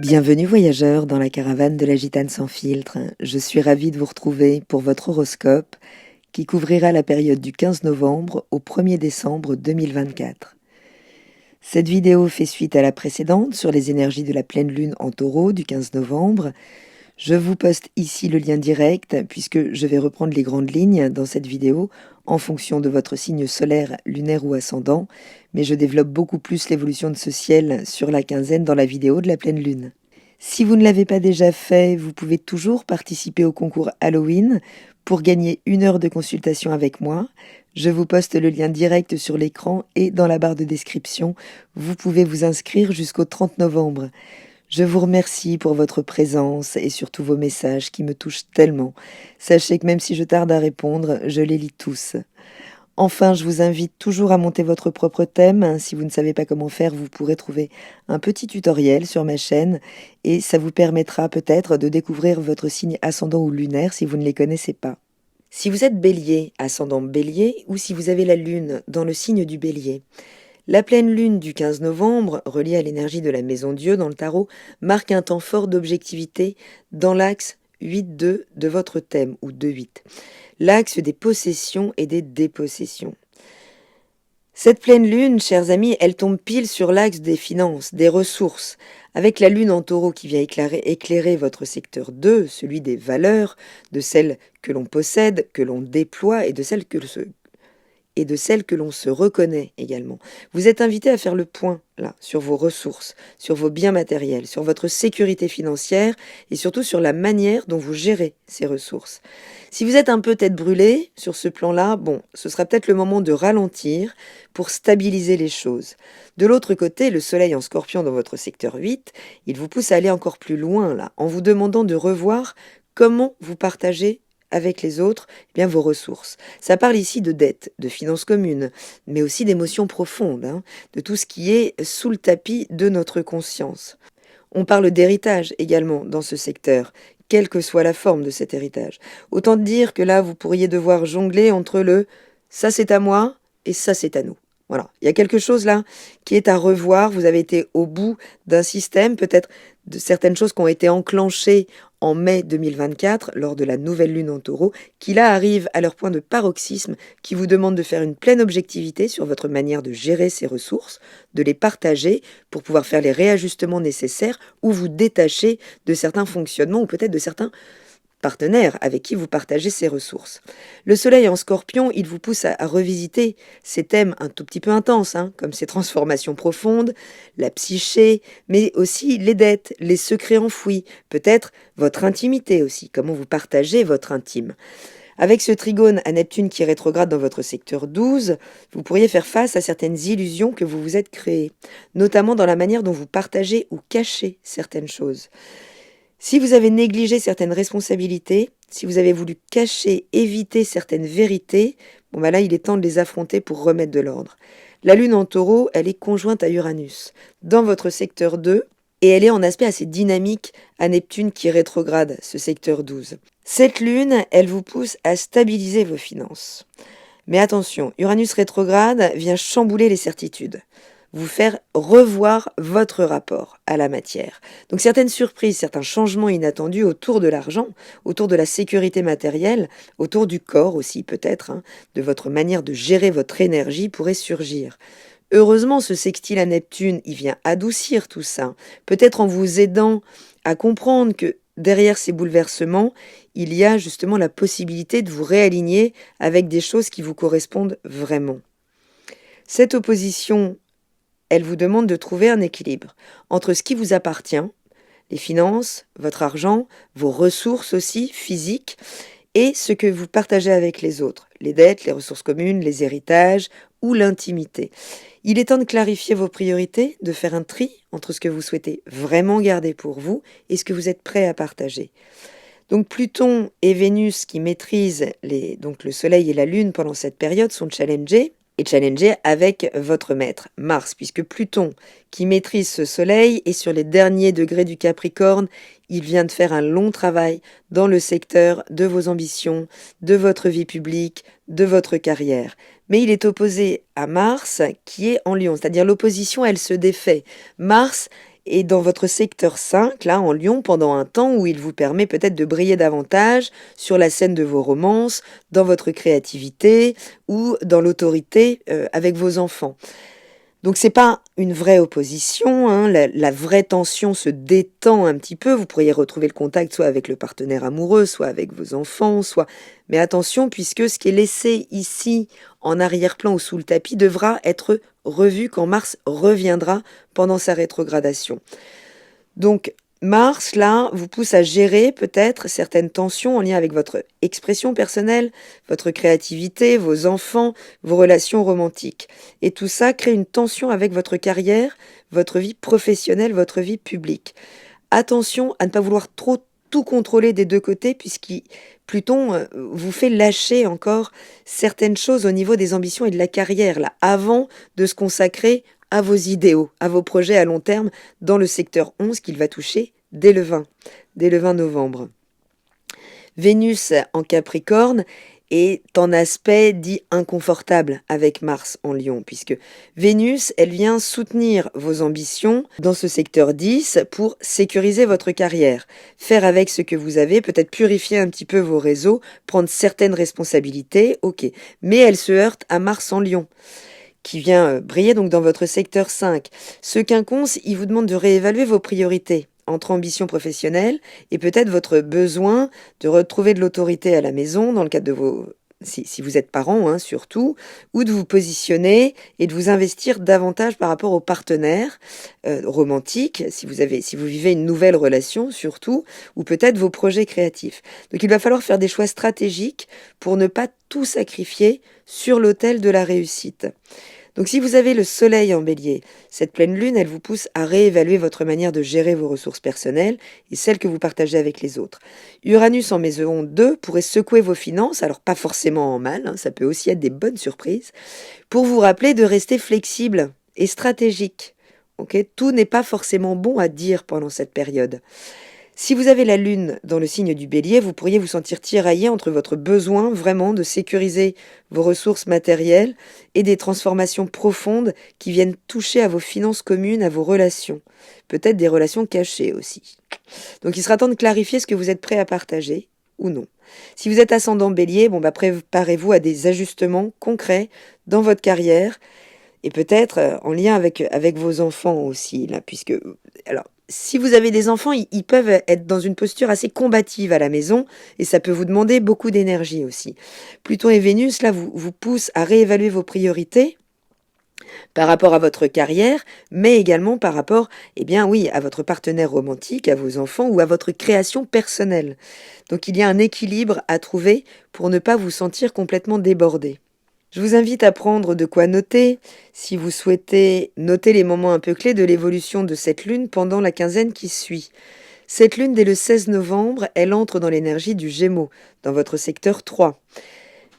Bienvenue voyageurs dans la caravane de la Gitane sans filtre. Je suis ravie de vous retrouver pour votre horoscope qui couvrira la période du 15 novembre au 1er décembre 2024. Cette vidéo fait suite à la précédente sur les énergies de la pleine lune en taureau du 15 novembre. Je vous poste ici le lien direct puisque je vais reprendre les grandes lignes dans cette vidéo en fonction de votre signe solaire, lunaire ou ascendant, mais je développe beaucoup plus l'évolution de ce ciel sur la quinzaine dans la vidéo de la pleine lune. Si vous ne l'avez pas déjà fait, vous pouvez toujours participer au concours Halloween pour gagner 1 heure de consultation avec moi. Je vous poste le lien direct sur l'écran et dans la barre de description. Vous pouvez vous inscrire jusqu'au 30 novembre. Je vous remercie pour votre présence et surtout vos messages qui me touchent tellement. Sachez que même si je tarde à répondre, je les lis tous. Enfin, je vous invite toujours à monter votre propre thème. Si vous ne savez pas comment faire, vous pourrez trouver un petit tutoriel sur ma chaîne et ça vous permettra peut-être de découvrir votre signe ascendant ou lunaire si vous ne les connaissez pas. Si vous êtes bélier, ascendant bélier, ou si vous avez la lune dans le signe du bélier, la pleine lune du 15 novembre, reliée à l'énergie de la maison Dieu dans le tarot, marque un temps fort d'objectivité dans l'axe 8-2 de votre thème, ou 2-8, l'axe des possessions et des dépossessions. Cette pleine lune, chers amis, elle tombe pile sur l'axe des finances, des ressources, avec la lune en taureau qui vient éclairer votre secteur 2, celui des valeurs, de celles que l'on possède, que l'on déploie et de celles que l'on se reconnaît également. Vous êtes invité à faire le point là sur vos ressources, sur vos biens matériels, sur votre sécurité financière et surtout sur la manière dont vous gérez ces ressources. Si vous êtes un peu tête brûlée sur ce plan-là, ce sera peut-être le moment de ralentir pour stabiliser les choses. De l'autre côté, le soleil en scorpion dans votre secteur 8, il vous pousse à aller encore plus loin là, en vous demandant de revoir comment vous partagez avec les autres, vos ressources. Ça parle ici de dette, de finances communes, mais aussi d'émotions profondes, de tout ce qui est sous le tapis de notre conscience. On parle d'héritage également dans ce secteur, quelle que soit la forme de cet héritage. Autant dire que là, vous pourriez devoir jongler entre le « ça c'est à moi » et « ça c'est à nous ». Voilà, il y a quelque chose là qui est à revoir. Vous avez été au bout d'un système, peut-être de certaines choses qui ont été enclenchées en mai 2024, lors de la nouvelle lune en taureau, qui là arrivent à leur point de paroxysme, qui vous demande de faire une pleine objectivité sur votre manière de gérer ces ressources, de les partager pour pouvoir faire les réajustements nécessaires ou vous détacher de certains fonctionnements ou peut-être de certains partenaire avec qui vous partagez ces ressources. Le soleil en scorpion, il vous pousse à revisiter ces thèmes un tout petit peu intenses, comme ces transformations profondes, la psyché, mais aussi les dettes, les secrets enfouis, peut-être votre intimité aussi, comment vous partagez votre intime. Avec ce trigone à Neptune qui rétrograde dans votre secteur 12, vous pourriez faire face à certaines illusions que vous vous êtes créées, notamment dans la manière dont vous partagez ou cachez certaines choses. Si vous avez négligé certaines responsabilités, si vous avez voulu cacher, éviter certaines vérités, là, il est temps de les affronter pour remettre de l'ordre. La lune en taureau, elle est conjointe à Uranus, dans votre secteur 2, et elle est en aspect assez dynamique à Neptune qui rétrograde ce secteur 12. Cette lune, elle vous pousse à stabiliser vos finances. Mais attention, Uranus rétrograde vient chambouler les certitudes, vous faire revoir votre rapport à la matière. Donc certaines surprises, certains changements inattendus autour de l'argent, autour de la sécurité matérielle, autour du corps aussi peut-être, de votre manière de gérer votre énergie pourraient surgir. Heureusement, ce sextile à Neptune, il vient adoucir tout ça, peut-être en vous aidant à comprendre que derrière ces bouleversements, il y a justement la possibilité de vous réaligner avec des choses qui vous correspondent vraiment. Cette opposition, elle vous demande de trouver un équilibre entre ce qui vous appartient, les finances, votre argent, vos ressources aussi physiques, et ce que vous partagez avec les autres, les dettes, les ressources communes, les héritages ou l'intimité. Il est temps de clarifier vos priorités, de faire un tri entre ce que vous souhaitez vraiment garder pour vous et ce que vous êtes prêt à partager. Donc Pluton et Vénus qui maîtrisent donc le Soleil et la Lune pendant cette période sont challengés avec votre maître, Mars, puisque Pluton, qui maîtrise ce Soleil, est sur les derniers degrés du Capricorne. Il vient de faire un long travail dans le secteur de vos ambitions, de votre vie publique, de votre carrière. Mais il est opposé à Mars, qui est en Lion, c'est-à-dire l'opposition, elle se défait. Mars Et dans votre secteur 5, là, en Lion, pendant un temps où il vous permet peut-être de briller davantage sur la scène de vos romances, dans votre créativité ou dans l'autorité avec vos enfants. Donc c'est pas une vraie opposition, hein. La vraie tension se détend un petit peu, vous pourriez retrouver le contact soit avec le partenaire amoureux, soit avec vos enfants, soit... Mais attention, puisque ce qui est laissé ici en arrière-plan ou sous le tapis devra être revu quand Mars reviendra pendant sa rétrogradation. Donc Mars, là, vous pousse à gérer peut-être certaines tensions en lien avec votre expression personnelle, votre créativité, vos enfants, vos relations romantiques. Et tout ça crée une tension avec votre carrière, votre vie professionnelle, votre vie publique. Attention à ne pas vouloir trop tout contrôler des deux côtés, Pluton vous fait lâcher encore certaines choses au niveau des ambitions et de la carrière, là, avant de se consacrer à vos idéaux, à vos projets à long terme dans le secteur 11 qu'il va toucher dès le 20 novembre. Vénus en Capricorne est en aspect dit inconfortable avec Mars en Lion, puisque Vénus, elle vient soutenir vos ambitions dans ce secteur 10 pour sécuriser votre carrière, faire avec ce que vous avez, peut-être purifier un petit peu vos réseaux, prendre certaines responsabilités, ok, mais elle se heurte à Mars en Lion, qui vient briller donc dans votre secteur 5. Ce quinconce, il vous demande de réévaluer vos priorités entre ambition professionnelle et peut-être votre besoin de retrouver de l'autorité à la maison dans le cadre de vos... Si vous êtes parents, hein, surtout, ou de vous positionner et de vous investir davantage par rapport aux partenaires romantiques, si vous vivez une nouvelle relation surtout, ou peut-être vos projets créatifs. Donc il va falloir faire des choix stratégiques pour ne pas tout sacrifier sur l'autel de la réussite. Donc si vous avez le soleil en bélier, cette pleine lune, elle vous pousse à réévaluer votre manière de gérer vos ressources personnelles et celles que vous partagez avec les autres. Uranus en maison 2 pourrait secouer vos finances, alors pas forcément en mal, hein, ça peut aussi être des bonnes surprises, pour vous rappeler de rester flexible et stratégique. Okay, tout n'est pas forcément bon à dire pendant cette période. Si vous avez la lune dans le signe du bélier, vous pourriez vous sentir tiraillé entre votre besoin vraiment de sécuriser vos ressources matérielles et des transformations profondes qui viennent toucher à vos finances communes, à vos relations. Peut-être des relations cachées aussi. Donc il sera temps de clarifier ce que vous êtes prêt à partager ou non. Si vous êtes ascendant bélier, préparez-vous à des ajustements concrets dans votre carrière et peut-être en lien avec vos enfants aussi, là, puisque... Alors, si vous avez des enfants, ils peuvent être dans une posture assez combative à la maison et ça peut vous demander beaucoup d'énergie aussi. Pluton et Vénus, là, vous poussent à réévaluer vos priorités par rapport à votre carrière, mais également par rapport, à votre partenaire romantique, à vos enfants ou à votre création personnelle. Donc il y a un équilibre à trouver pour ne pas vous sentir complètement débordé. Je vous invite à prendre de quoi noter si vous souhaitez noter les moments un peu clés de l'évolution de cette lune pendant la quinzaine qui suit. Cette lune, dès le 16 novembre, elle entre dans l'énergie du Gémeaux, dans votre secteur 3.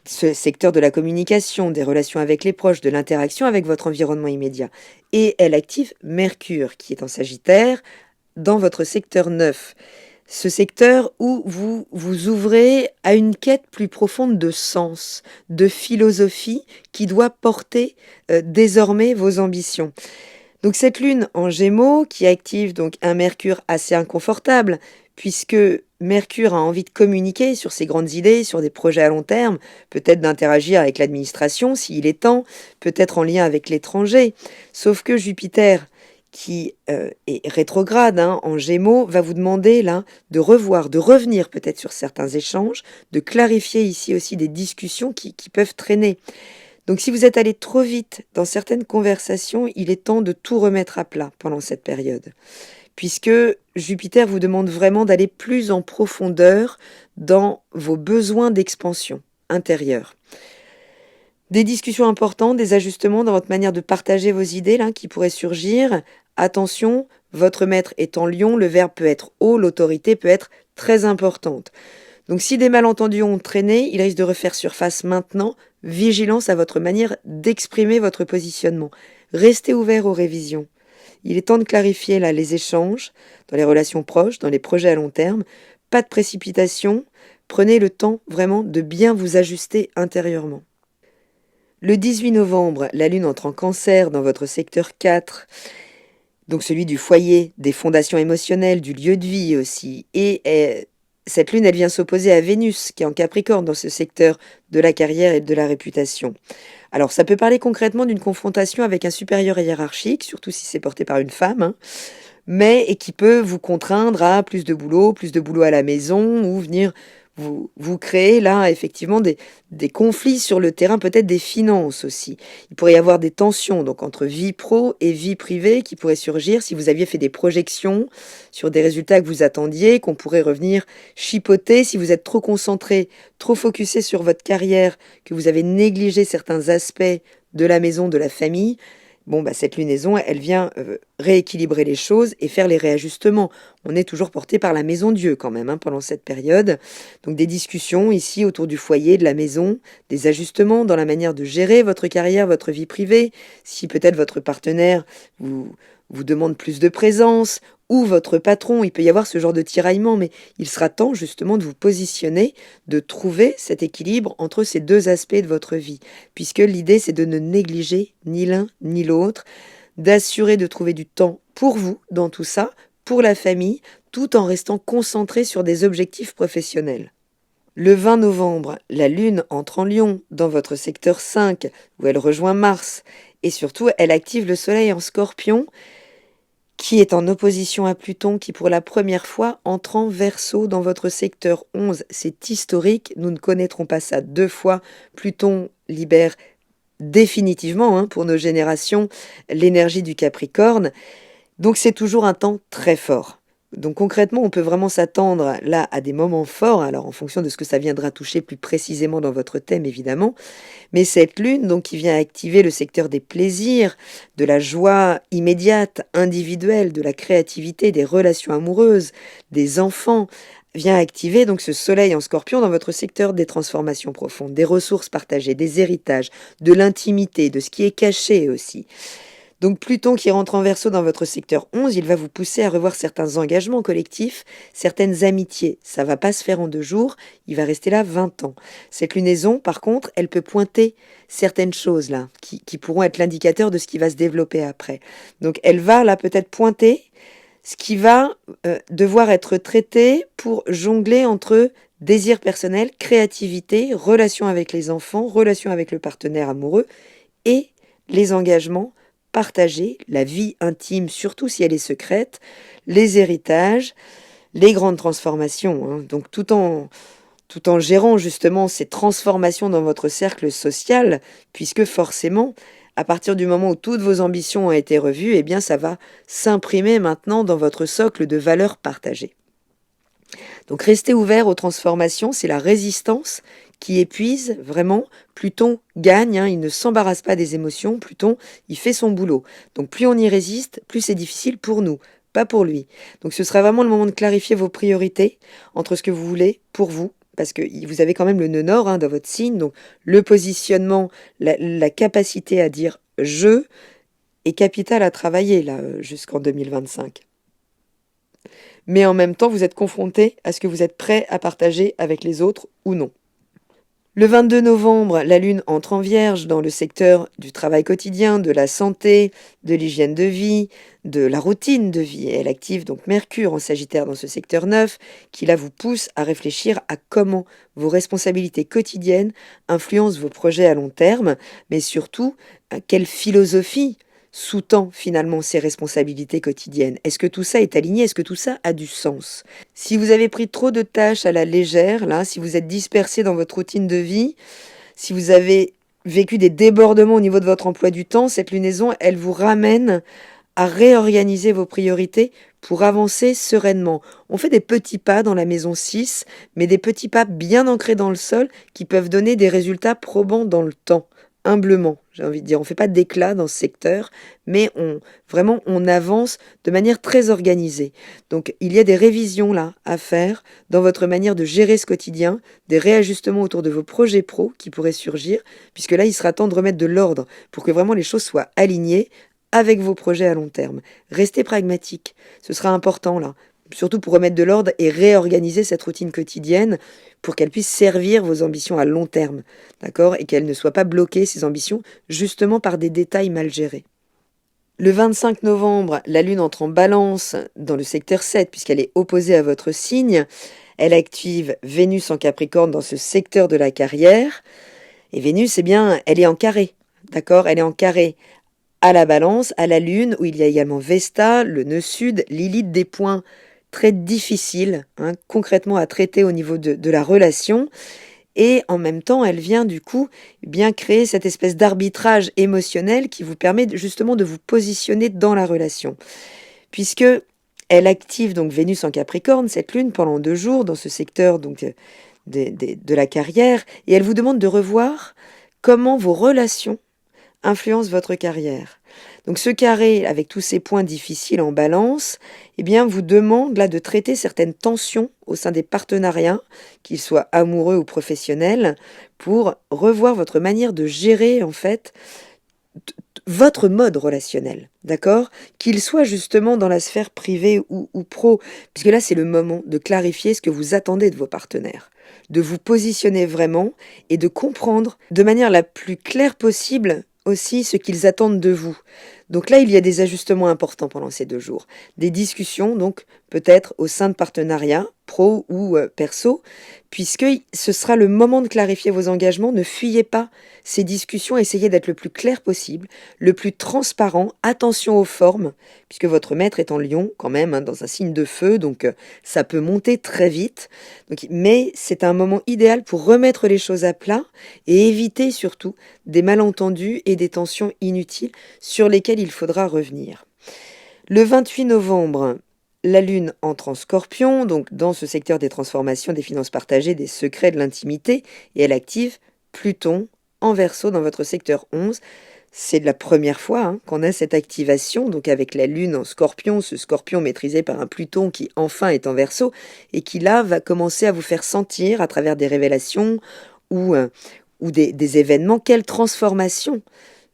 Ce secteur de la communication, des relations avec les proches, de l'interaction avec votre environnement immédiat. Et elle active Mercure, qui est en Sagittaire, dans votre secteur 9. Ce secteur où vous vous ouvrez à une quête plus profonde de sens, de philosophie qui doit porter désormais vos ambitions. Donc cette lune en Gémeaux qui active donc un Mercure assez inconfortable puisque Mercure a envie de communiquer sur ses grandes idées, sur des projets à long terme, peut-être d'interagir avec l'administration s'il est temps, peut-être en lien avec l'étranger. Sauf que Jupiter qui est rétrograde en Gémeaux, va vous demander là de revoir, de revenir peut-être sur certains échanges, de clarifier ici aussi des discussions qui peuvent traîner. Donc si vous êtes allé trop vite dans certaines conversations, il est temps de tout remettre à plat pendant cette période. Puisque Jupiter vous demande vraiment d'aller plus en profondeur dans vos besoins d'expansion intérieure. Des discussions importantes, des ajustements dans votre manière de partager vos idées là, qui pourraient surgir. Attention, votre maître est en Lion, le verbe peut être haut, l'autorité peut être très importante. Donc si des malentendus ont traîné, il risque de refaire surface maintenant. Vigilance à votre manière d'exprimer votre positionnement. Restez ouvert aux révisions. Il est temps de clarifier là les échanges, dans les relations proches, dans les projets à long terme. Pas de précipitation. Prenez le temps vraiment de bien vous ajuster intérieurement. Le 18 novembre, la Lune entre en Cancer dans votre secteur 4. donc celui du foyer, des fondations émotionnelles, du lieu de vie aussi. Et cette lune, elle vient s'opposer à Vénus, qui est en Capricorne dans ce secteur de la carrière et de la réputation. Alors ça peut parler concrètement d'une confrontation avec un supérieur hiérarchique, surtout si c'est porté par une femme, hein, mais et qui peut vous contraindre à plus de boulot à la maison, ou venir vous créer là effectivement des conflits sur le terrain, peut-être des finances aussi. Il pourrait y avoir des tensions donc entre vie pro et vie privée qui pourraient surgir si vous aviez fait des projections sur des résultats que vous attendiez, qu'on pourrait revenir chipoter si vous êtes trop concentré, trop focusé sur votre carrière, que vous avez négligé certains aspects de la maison, de la famille. Bon, bah, cette lunaison, elle vient rééquilibrer les choses et faire les réajustements. On est toujours porté par la maison Dieu quand même, hein, pendant cette période. Donc des discussions ici autour du foyer, de la maison, des ajustements dans la manière de gérer votre carrière, votre vie privée. Si peut-être votre partenaire vous demande plus de présence, ou votre patron, il peut y avoir ce genre de tiraillement, mais il sera temps justement de vous positionner, de trouver cet équilibre entre ces deux aspects de votre vie, puisque l'idée c'est de ne négliger ni l'un ni l'autre, d'assurer de trouver du temps pour vous dans tout ça, pour la famille, tout en restant concentré sur des objectifs professionnels. Le 20 novembre, la Lune entre en Lion, dans votre secteur 5, où elle rejoint Mars, et surtout elle active le Soleil en Scorpion, qui est en opposition à Pluton, qui pour la première fois entre en Verseau dans votre secteur 11. C'est historique, nous ne connaîtrons pas ça deux fois. Pluton libère définitivement, hein, pour nos générations, l'énergie du Capricorne. Donc c'est toujours un temps très fort. Donc concrètement, on peut vraiment s'attendre là à des moments forts, alors en fonction de ce que ça viendra toucher plus précisément dans votre thème évidemment, mais cette lune donc qui vient activer le secteur des plaisirs, de la joie immédiate, individuelle, de la créativité, des relations amoureuses, des enfants, vient activer donc ce soleil en Scorpion dans votre secteur des transformations profondes, des ressources partagées, des héritages, de l'intimité, de ce qui est caché aussi. Donc Pluton qui rentre en Verseau dans votre secteur 11, il va vous pousser à revoir certains engagements collectifs, certaines amitiés. Ça va pas se faire en 2 jours, il va rester là 20 ans. Cette lunaison, par contre, elle peut pointer certaines choses là, qui pourront être l'indicateur de ce qui va se développer après. Donc elle va là peut-être pointer ce qui va devoir être traité pour jongler entre désir personnel, créativité, relation avec les enfants, relation avec le partenaire amoureux et les engagements partager la vie intime, surtout si elle est secrète, les héritages, les grandes transformations. Hein. Donc tout en gérant justement ces transformations dans votre cercle social, puisque forcément, à partir du moment où toutes vos ambitions ont été revues, eh bien ça va s'imprimer maintenant dans votre socle de valeurs partagées. Donc restez ouvert aux transformations, c'est la résistance qui épuise vraiment. Pluton gagne, hein, il ne s'embarrasse pas des émotions, Pluton, il fait son boulot. Donc plus on y résiste, plus c'est difficile pour nous, pas pour lui. Donc ce sera vraiment le moment de clarifier vos priorités entre ce que vous voulez pour vous, parce que vous avez quand même le nœud nord, hein, dans votre signe, donc le positionnement, la capacité à dire « je » est capital à travailler là jusqu'en 2025. Mais en même temps, vous êtes confronté à ce que vous êtes prêt à partager avec les autres ou non. Le 22 novembre, la Lune entre en Vierge dans le secteur du travail quotidien, de la santé, de l'hygiène de vie, de la routine de vie. Elle active donc Mercure en Sagittaire dans ce secteur 9, qui là vous pousse à réfléchir à comment vos responsabilités quotidiennes influencent vos projets à long terme, mais surtout, quelle philosophie sous-tend finalement ces responsabilités quotidiennes. Est-ce que tout ça est aligné? Est-ce que tout ça a du sens? Si vous avez pris trop de tâches à la légère, là, si vous êtes dispersé dans votre routine de vie, si vous avez vécu des débordements au niveau de votre emploi du temps, cette lunaison, elle vous ramène à réorganiser vos priorités pour avancer sereinement. On fait des petits pas dans la maison 6, mais des petits pas bien ancrés dans le sol qui peuvent donner des résultats probants dans le temps. Humblement, j'ai envie de dire. On ne fait pas d'éclat dans ce secteur, mais on avance de manière très organisée. Donc, il y a des révisions là à faire dans votre manière de gérer ce quotidien, des réajustements autour de vos projets pro qui pourraient surgir, puisque là, il sera temps de remettre de l'ordre pour que vraiment les choses soient alignées avec vos projets à long terme. Restez pragmatique, ce sera important là, surtout pour remettre de l'ordre et réorganiser cette routine quotidienne pour qu'elle puisse servir vos ambitions à long terme, d'accord? Et qu'elle ne soit pas bloquée, ces ambitions, justement par des détails mal gérés. Le 25 novembre, la Lune entre en Balance dans le secteur 7 puisqu'elle est opposée à votre signe. Elle active Vénus en Capricorne dans ce secteur de la carrière. Et Vénus, eh bien, elle est en carré, d'accord? Elle est en carré à la Balance, à la Lune, où il y a également Vesta, le nœud sud, Lilith, des points très difficiles, hein, concrètement à traiter au niveau de la relation. Et en même temps, elle vient du coup bien créer cette espèce d'arbitrage émotionnel qui vous permet justement de vous positionner dans la relation. Puisque elle active donc Vénus en Capricorne, cette lune, pendant 2 jours dans ce secteur donc de la carrière, et elle vous demande de revoir comment vos relations influencent votre carrière. Donc ce carré, avec tous ces points difficiles en balance, eh bien, vous demande là de traiter certaines tensions au sein des partenariats, qu'ils soient amoureux ou professionnels, pour revoir votre manière de gérer en fait votre mode relationnel, d'accord? Qu'il soit justement dans la sphère privée ou pro, puisque là c'est le moment de clarifier ce que vous attendez de vos partenaires, de vous positionner vraiment et de comprendre de manière la plus claire possible aussi ce qu'ils attendent de vous. Donc là, il y a des ajustements importants pendant ces 2 jours. Des discussions, donc peut-être au sein de partenariats, pro ou perso, puisque ce sera le moment de clarifier vos engagements. Ne fuyez pas ces discussions, essayez d'être le plus clair possible, le plus transparent. Attention aux formes, puisque votre maître est en Lion quand même, hein, dans un signe de feu, donc ça peut monter très vite. Donc, mais c'est un moment idéal pour remettre les choses à plat et éviter surtout des malentendus et des tensions inutiles sur lesquelles il faudra revenir. Le 28 novembre, la Lune entre en Scorpion, donc dans ce secteur des transformations, des finances partagées, des secrets de l'intimité, et elle active Pluton en Verseau dans votre secteur 11. C'est la première fois qu'on a cette activation, donc avec la Lune en Scorpion, ce Scorpion maîtrisé par un Pluton qui enfin est en Verseau, et qui là va commencer à vous faire sentir à travers des révélations ou des événements, quelles transformations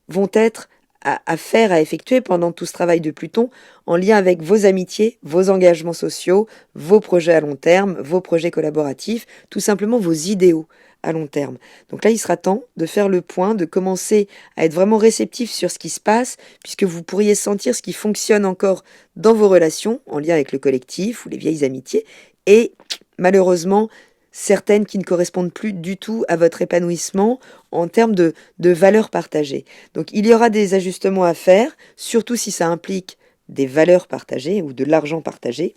vont être à faire, à effectuer pendant tout ce travail de Pluton en lien avec vos amitiés, vos engagements sociaux, vos projets à long terme, vos projets collaboratifs, tout simplement vos idéaux à long terme. Donc là, il sera temps de faire le point, de commencer à être vraiment réceptif sur ce qui se passe, puisque vous pourriez sentir ce qui fonctionne encore dans vos relations, en lien avec le collectif ou les vieilles amitiés, et malheureusement, certaines qui ne correspondent plus du tout à votre épanouissement en termes de valeurs partagées. Donc il y aura des ajustements à faire, surtout si ça implique des valeurs partagées ou de l'argent partagé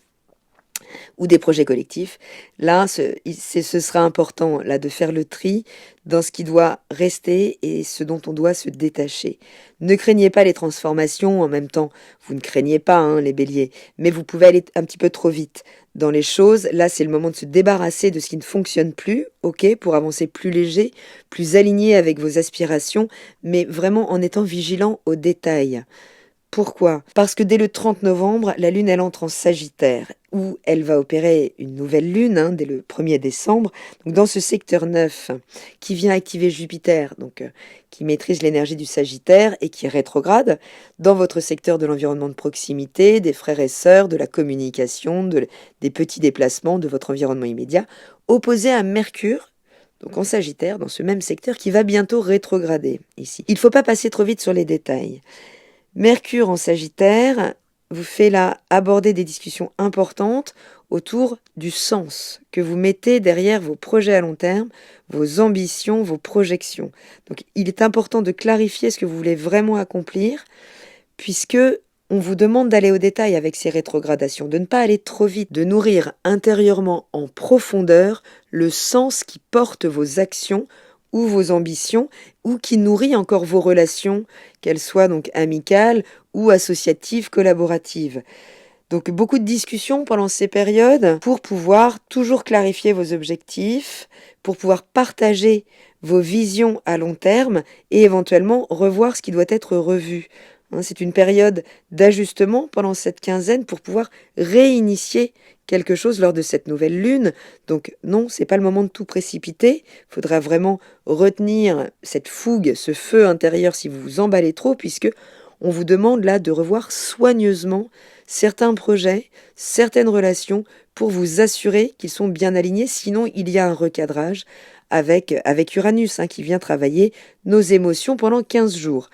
ou des projets collectifs. Là, ce sera important là, de faire le tri dans ce qui doit rester et ce dont on doit se détacher. Ne craignez pas les transformations, en même temps, vous ne craignez pas les béliers, mais vous pouvez aller un petit peu trop vite dans les choses. Là, c'est le moment de se débarrasser de ce qui ne fonctionne plus, ok, pour avancer plus léger, plus aligné avec vos aspirations, mais vraiment en étant vigilant aux détails. Pourquoi? Parce que dès le 30 novembre, la Lune, elle entre en Sagittaire, où elle va opérer une nouvelle Lune, dès le 1er décembre, donc dans ce secteur 9, qui vient activer Jupiter, donc qui maîtrise l'énergie du Sagittaire et qui est rétrograde, dans votre secteur de l'environnement de proximité, des frères et sœurs, de la communication, des petits déplacements, de votre environnement immédiat, opposé à Mercure, donc en Sagittaire, dans ce même secteur, qui va bientôt rétrograder ici. Il ne faut pas passer trop vite sur les détails. Mercure en Sagittaire vous fait là aborder des discussions importantes autour du sens que vous mettez derrière vos projets à long terme, vos ambitions, vos projections. Donc il est important de clarifier ce que vous voulez vraiment accomplir, puisque on vous demande d'aller au détail avec ces rétrogradations, de ne pas aller trop vite, de nourrir intérieurement en profondeur le sens qui porte vos actions ou vos ambitions, ou qui nourrit encore vos relations, qu'elles soient donc amicales ou associatives, collaboratives. Donc beaucoup de discussions pendant ces périodes pour pouvoir toujours clarifier vos objectifs, pour pouvoir partager vos visions à long terme et éventuellement revoir ce qui doit être revu. C'est une période d'ajustement pendant cette quinzaine pour pouvoir réinitier quelque chose lors de cette nouvelle lune. Donc non, c'est pas le moment de tout précipiter. Il faudra vraiment retenir cette fougue, ce feu intérieur si vous vous emballez trop, puisque on vous demande là de revoir soigneusement certains projets, certaines relations pour vous assurer qu'ils sont bien alignés. Sinon, il y a un recadrage avec Uranus qui vient travailler nos émotions pendant 15 jours.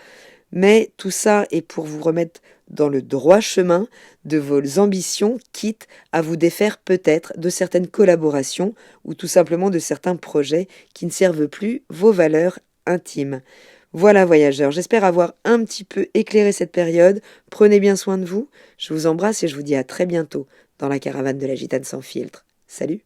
Mais tout ça est pour vous remettre dans le droit chemin de vos ambitions, quitte à vous défaire peut-être de certaines collaborations ou tout simplement de certains projets qui ne servent plus vos valeurs intimes. Voilà voyageurs, j'espère avoir un petit peu éclairé cette période. Prenez bien soin de vous, je vous embrasse et je vous dis à très bientôt dans la caravane de la gitane sans filtre. Salut!